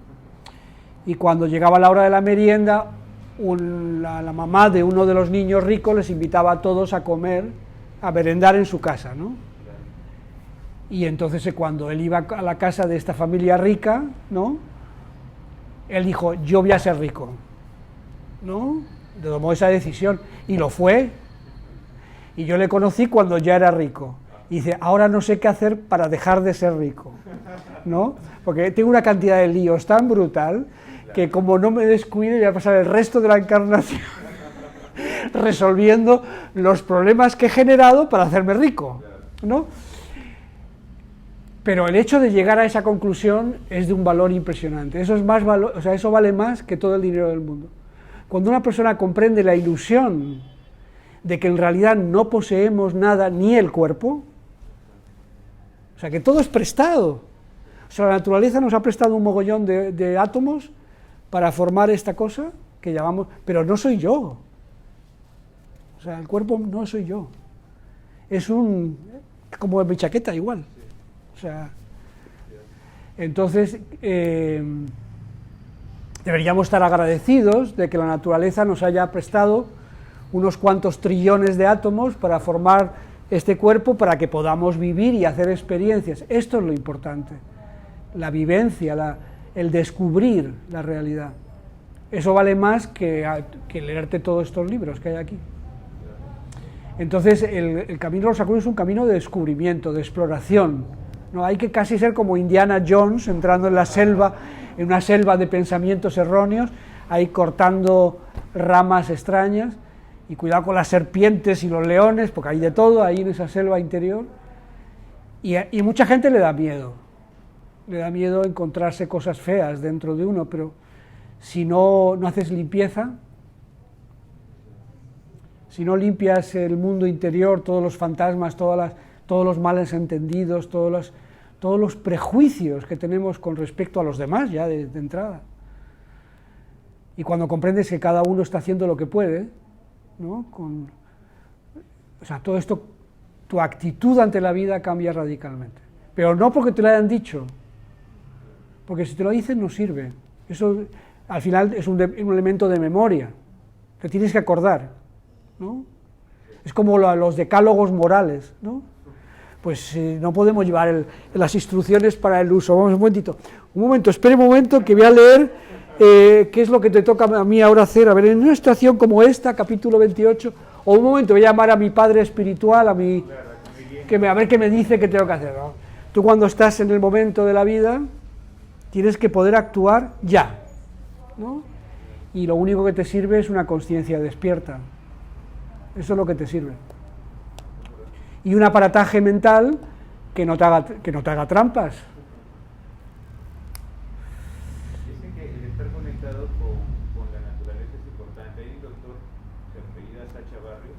Y cuando llegaba la hora de la merienda, la mamá de uno de los niños ricos les invitaba a todos a comer, a merendar en su casa, ¿no? Y entonces cuando él iba a la casa de esta familia rica, ¿no?, él dijo, yo voy a ser rico, ¿no?, tomó esa decisión, y lo fue, y yo le conocí cuando ya era rico, y dice, ahora no sé qué hacer para dejar de ser rico, ¿no?, porque tengo una cantidad de líos tan brutal, que como no me descuide voy a pasar el resto de la encarnación resolviendo los problemas que he generado para hacerme rico, ¿no? Pero el hecho de llegar a esa conclusión es de un valor impresionante. Eso es más valor, o sea, eso vale más que todo el dinero del mundo. Cuando una persona comprende la ilusión de que en realidad no poseemos nada, ni el cuerpo, o sea, que todo es prestado. O sea, la naturaleza nos ha prestado un mogollón de átomos para formar esta cosa que llamamos, pero no soy yo. O sea, el cuerpo no soy yo. Es como mi chaqueta igual. O sea, entonces deberíamos estar agradecidos de que la naturaleza nos haya prestado unos cuantos trillones de átomos para formar este cuerpo, para que podamos vivir y hacer experiencias. Esto es lo importante, la vivencia, el descubrir la realidad. Eso vale más que leerte todos estos libros que hay aquí. Entonces el camino de los acuarios es un camino de descubrimiento, de exploración. No, hay que casi ser como Indiana Jones, entrando en la selva, en una selva de pensamientos erróneos, ahí cortando ramas extrañas, y cuidado con las serpientes y los leones, porque hay de todo ahí en esa selva interior, y mucha gente le da miedo encontrarse cosas feas dentro de uno, pero si no haces limpieza, si no limpias el mundo interior, todos los fantasmas, todos los males entendidos, todos los prejuicios que tenemos con respecto a los demás ya de entrada. Y cuando comprendes que cada uno está haciendo lo que puede, ¿no?, o sea, todo esto, tu actitud ante la vida cambia radicalmente. Pero no porque te lo hayan dicho, porque si te lo dicen no sirve. Eso al final es un elemento de memoria, te tienes que acordar, ¿no? Es como los decálogos morales, ¿no? Pues no podemos llevar las instrucciones para el uso. Vamos un momento, espere un momento que voy a leer qué es lo que te toca a mí ahora hacer. A ver, en una situación como esta, capítulo 28, o un momento voy a llamar a mi padre espiritual, a ver qué me dice que tengo que hacer, ¿no? Tú cuando estás en el momento de la vida tienes que poder actuar ya, ¿no? Y lo único que te sirve es una conciencia despierta. Eso es lo que te sirve. Y un aparataje mental que no te haga trampas. Dicen que el estar conectado con la naturaleza es importante. Hay un doctor que se apellida Sacha Barrios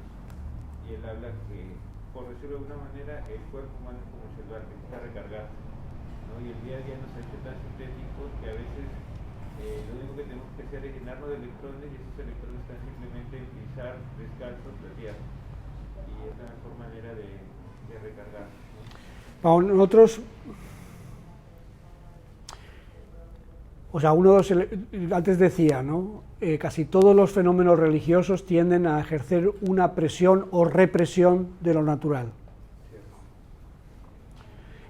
y él habla que, por decirlo de alguna manera, el cuerpo humano es como un celular que necesita recargarse, ¿no? Y el día a día nos ha hecho tan sintéticos que a veces lo único que tenemos que hacer es llenarnos de electrones, y esos electrones están simplemente en pisar descalzos la tierra. Y es la mejor manera de recargar, ¿no? Bueno, nosotros, o sea, antes decía, ¿no? Casi todos los fenómenos religiosos tienden a ejercer una presión o represión de lo natural.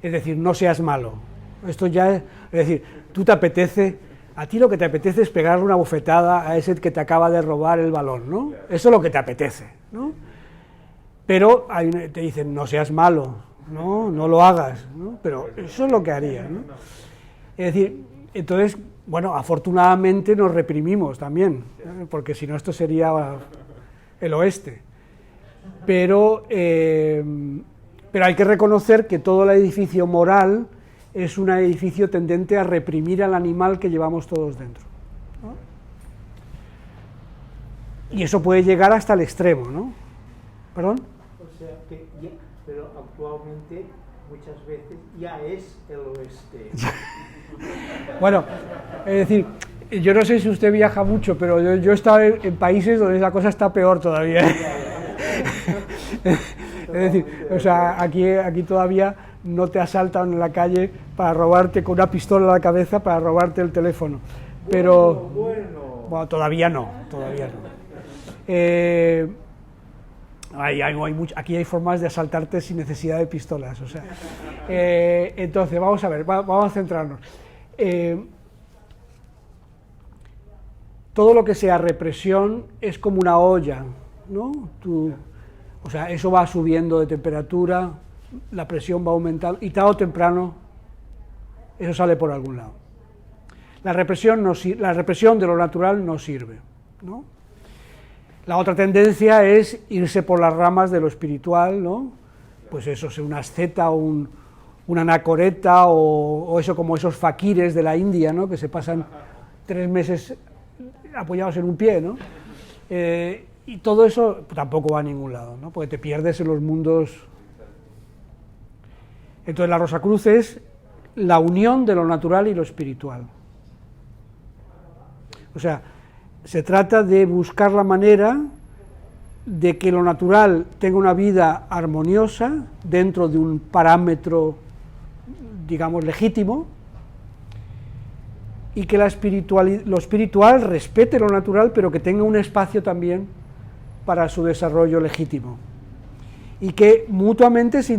Es decir, no seas malo. Esto ya es decir, a ti lo que te apetece es pegarle una bofetada a ese que te acaba de robar el balón, ¿no? Eso es lo que te apetece, ¿no? Pero te dicen, no seas malo, no lo hagas, ¿no? Pero eso es lo que haría, ¿no? Es decir, entonces, bueno, afortunadamente nos reprimimos también, ¿no? Porque si no esto sería el oeste. Pero hay que reconocer que todo el edificio moral es un edificio tendente a reprimir al animal que llevamos todos dentro, ¿no? Y eso puede llegar hasta el extremo, ¿no? ¿Perdón? O sea, pero actualmente muchas veces ya es el oeste. Bueno, es decir, yo no sé si usted viaja mucho, pero yo he estado en países donde la cosa está peor todavía. Es decir, o sea, aquí todavía no te asaltan en la calle para robarte con una pistola a la cabeza para robarte el teléfono. Pero bueno, todavía no. Aquí hay formas de asaltarte sin necesidad de pistolas. O sea, entonces, vamos a ver, vamos a centrarnos. Todo lo que sea represión es como una olla, ¿no? O sea, eso va subiendo de temperatura, la presión va aumentando, y tarde o temprano eso sale por algún lado. La represión de lo natural no sirve, ¿no? La otra tendencia es irse por las ramas de lo espiritual, ¿no? Pues eso, es una asceta o una anacoreta o eso, como esos faquires de la India, ¿no? Que se pasan 3 meses apoyados en un pie, ¿no? Y todo eso tampoco va a ningún lado, ¿no? Porque te pierdes en los mundos. Entonces la Rosacruz es la unión de lo natural y lo espiritual. O sea, se trata de buscar la manera de que lo natural tenga una vida armoniosa dentro de un parámetro, digamos, legítimo, y que lo espiritual respete lo natural, pero que tenga un espacio también para su desarrollo legítimo, y que mutuamente se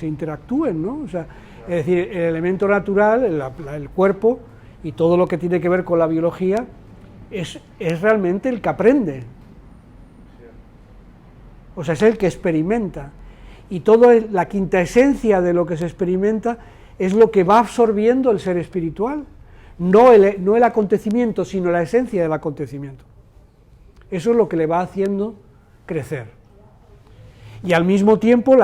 interactúen, ¿no? O sea, es decir, el elemento natural, el cuerpo, y todo lo que tiene que ver con la biología, es realmente el que aprende. O sea, es el que experimenta. Y toda la quinta esencia de lo que se experimenta es lo que va absorbiendo el ser espiritual. No el acontecimiento, sino la esencia del acontecimiento. Eso es lo que le va haciendo crecer. Y al mismo tiempo,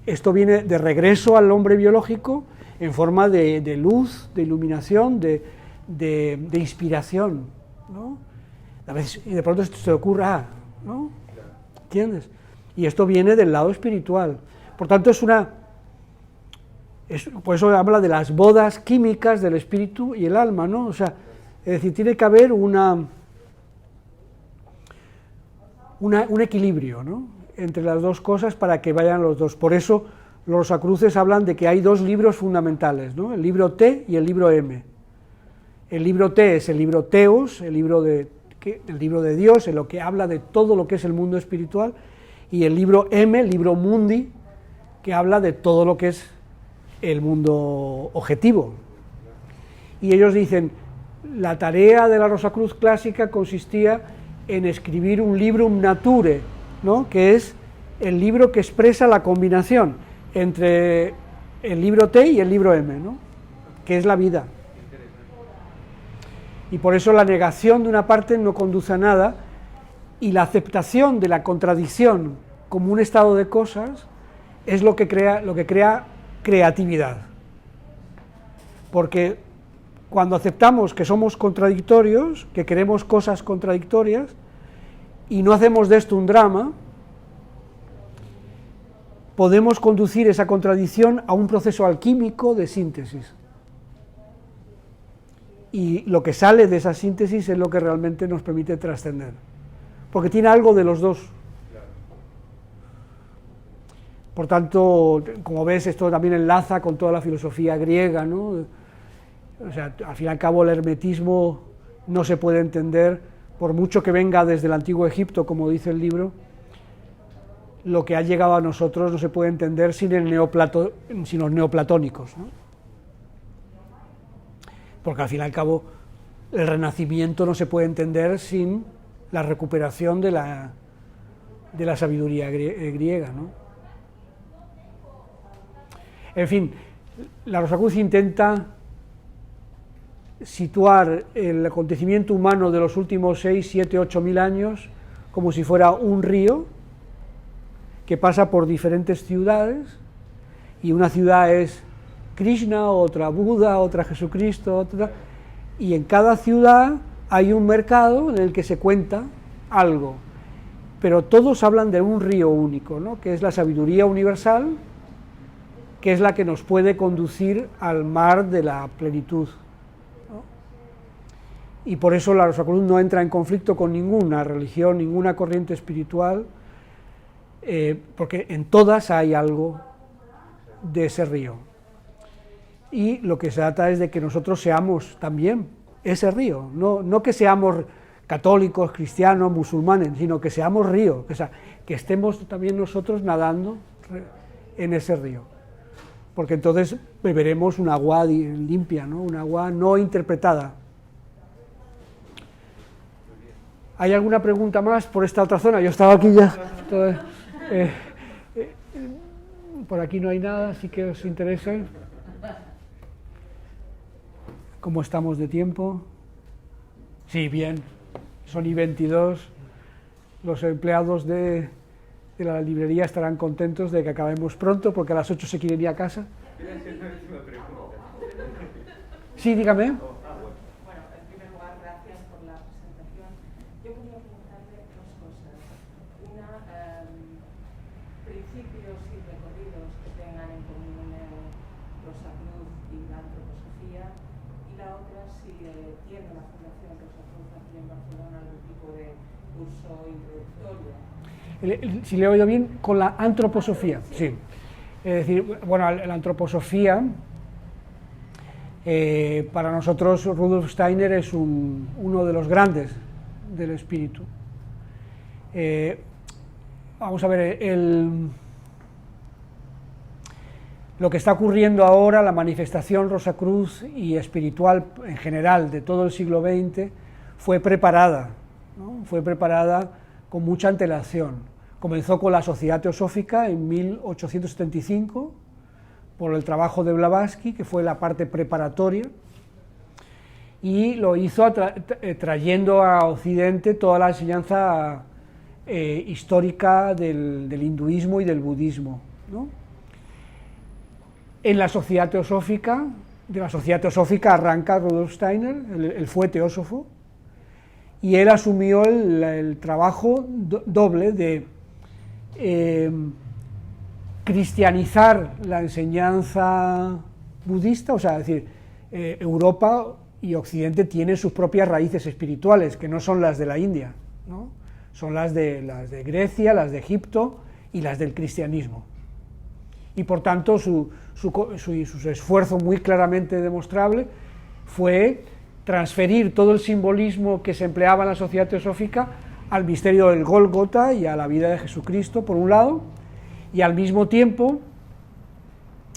esto viene de regreso al hombre biológico en forma de luz, de iluminación, de inspiración, ¿no? A veces, y de pronto se te ocurre, ¿no? ¿Entiendes? Y esto viene del lado espiritual. Por tanto, por eso habla de las bodas químicas del espíritu y el alma, ¿no? O sea, es decir, tiene que haber un equilibrio, ¿no? Entre las dos cosas para que vayan los dos. Por eso los Rosacruces hablan de que hay 2 libros fundamentales, ¿no? El libro T y el libro M. El libro T es el libro Teos, el libro de Dios, en lo que habla de todo lo que es el mundo espiritual, y el libro M, el libro Mundi, que habla de todo lo que es el mundo objetivo. Y ellos dicen, la tarea de la Rosacruz clásica consistía en escribir un librum nature, ¿no? Que es el libro que expresa la combinación entre el libro T y el libro M, ¿no? Que es la vida. Y por eso la negación de una parte no conduce a nada, y la aceptación de la contradicción como un estado de cosas es lo que crea creatividad. Porque cuando aceptamos que somos contradictorios, que queremos cosas contradictorias, y no hacemos de esto un drama, podemos conducir esa contradicción a un proceso alquímico de síntesis. Y lo que sale de esa síntesis es lo que realmente nos permite trascender, porque tiene algo de los dos. Por tanto, como ves, esto también enlaza con toda la filosofía griega, ¿no? O sea, al fin y al cabo el hermetismo no se puede entender, por mucho que venga desde el antiguo Egipto, como dice el libro, lo que ha llegado a nosotros no se puede entender sin los neoplatónicos, ¿no? Porque al fin y al cabo el Renacimiento no se puede entender sin la recuperación de la sabiduría griega, ¿no? En fin, la Rosacruz intenta situar el acontecimiento humano de los últimos 6, 7, 8.000 años como si fuera un río que pasa por diferentes ciudades, y una ciudad es Krishna, otra Buda, otra Jesucristo, otra, y en cada ciudad hay un mercado en el que se cuenta algo, pero todos hablan de un río único, ¿no? Que es la sabiduría universal, que es la que nos puede conducir al mar de la plenitud, ¿no? Y por eso la Rosacruz no entra en conflicto con ninguna religión, ninguna corriente espiritual, porque en todas hay algo de ese río. Y lo que se trata es de que nosotros seamos también ese río, no que seamos católicos, cristianos, musulmanes, sino que seamos río, que estemos también nosotros nadando en ese río, porque entonces beberemos un agua limpia, ¿no? Un agua no interpretada. ¿Hay alguna pregunta más por esta otra zona? Yo estaba aquí ya. Por aquí no hay nada, así que os interesa. ¿Cómo estamos de tiempo? Sí, bien. Son y 22. Los empleados de la librería estarán contentos de que acabemos pronto, porque a las 8 se quieren ir a casa. Quiero hacer una última pregunta. Sí, dígame. Bueno, en primer lugar, gracias por la presentación. Yo quería preguntarle dos cosas. Una, principios y recorridos que tengan en común Rosa Cruz y la antroposofía. Y la otra, si tiene la Fundación Rosa Cruz aquí en Barcelona algún tipo de curso introductorio. Si le oigo bien, con la antroposofía, sí. Es decir, bueno, la antroposofía, para nosotros Rudolf Steiner es uno de los grandes del espíritu. Vamos a ver, lo que está ocurriendo ahora, la manifestación Rosacruz y espiritual en general de todo el siglo XX, fue preparada, ¿no? Fue preparada con mucha antelación. Comenzó con la Sociedad Teosófica en 1875, por el trabajo de Blavatsky, que fue la parte preparatoria, y lo hizo trayendo a Occidente toda la enseñanza histórica del hinduismo y del budismo, ¿no? En la Sociedad Teosófica, de la Sociedad Teosófica arranca Rudolf Steiner, él fue teósofo, y él asumió el trabajo doble de cristianizar la enseñanza budista, o sea, es decir, Europa y Occidente tienen sus propias raíces espirituales, que no son las de la India, ¿no? Son las de Grecia, las de Egipto y las del cristianismo. Y por tanto su esfuerzo muy claramente demostrable fue transferir todo el simbolismo que se empleaba en la Sociedad Teosófica al misterio del Gólgota y a la vida de Jesucristo, por un lado, y al mismo tiempo,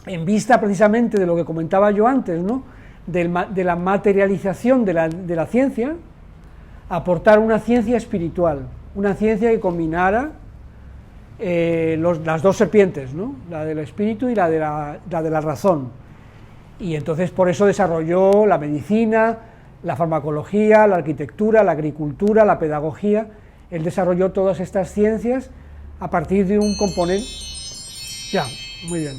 en vista precisamente de lo que comentaba yo antes, ¿no? de la materialización de la ciencia, aportar una ciencia espiritual, una ciencia que combinara las dos serpientes, ¿no? La del espíritu y la de la razón. Y entonces por eso desarrolló la medicina, la farmacología, la arquitectura, la agricultura, la pedagogía. Él desarrolló todas estas ciencias a partir de un componente, muy bien,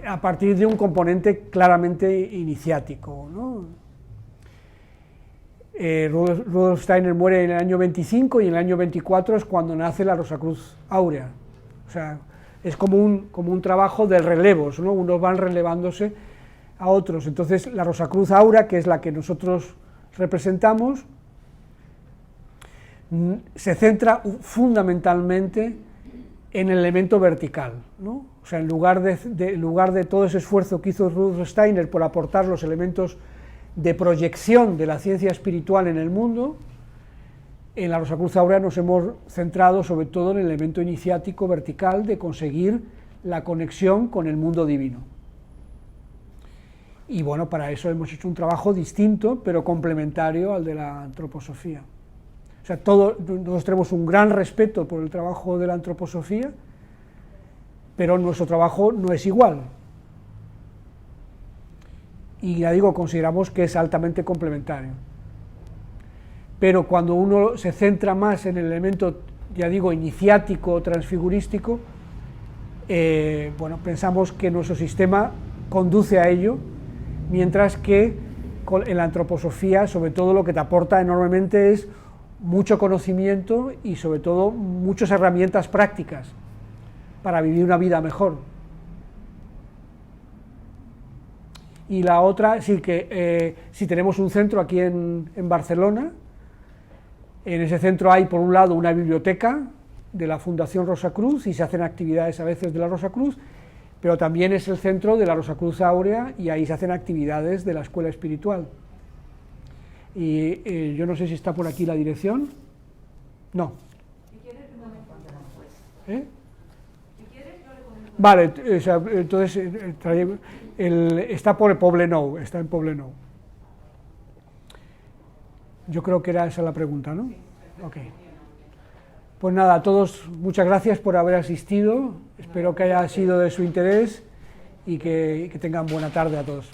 a partir de un componente claramente iniciático, ¿no? Rudolf Steiner muere en el año 25 y en el año 24 es cuando nace la Rosacruz Áurea. O sea, es como un trabajo de relevos, ¿no? Unos van relevándose a otros. Entonces la Rosacruz Áurea, que es la que nosotros representamos, se centra fundamentalmente en el elemento vertical, ¿no? O sea, en lugar de todo ese esfuerzo que hizo Rudolf Steiner por aportar los elementos de proyección de la ciencia espiritual en el mundo, en la Rosacruz Áurea nos hemos centrado sobre todo en el elemento iniciático vertical de conseguir la conexión con el mundo divino. Y bueno, para eso hemos hecho un trabajo distinto, pero complementario al de la antroposofía. O sea, nosotros tenemos un gran respeto por el trabajo de la antroposofía, pero nuestro trabajo no es igual. Y ya digo, consideramos que es altamente complementario. Pero cuando uno se centra más en el elemento, ya digo, iniciático, transfigurístico, bueno, pensamos que nuestro sistema conduce a ello, mientras que en la antroposofía, sobre todo, lo que te aporta enormemente es mucho conocimiento y, sobre todo, muchas herramientas prácticas para vivir una vida mejor. Y la otra, sí que si tenemos un centro aquí en Barcelona, en ese centro hay por un lado una biblioteca de la Fundación Rosacruz y se hacen actividades a veces de la Rosacruz, pero también es el centro de la Rosacruz Áurea y ahí se hacen actividades de la escuela espiritual. Y yo no sé si está por aquí la dirección. No. Si quieres, no me cuenta después. ¿Eh? Si quieres, yo le comento. Vale, entonces está por Poblenou, está en Poblenou. Yo creo que era esa la pregunta, ¿no? Ok. Pues nada, a todos muchas gracias por haber asistido, espero que haya sido de su interés y que tengan buena tarde a todos.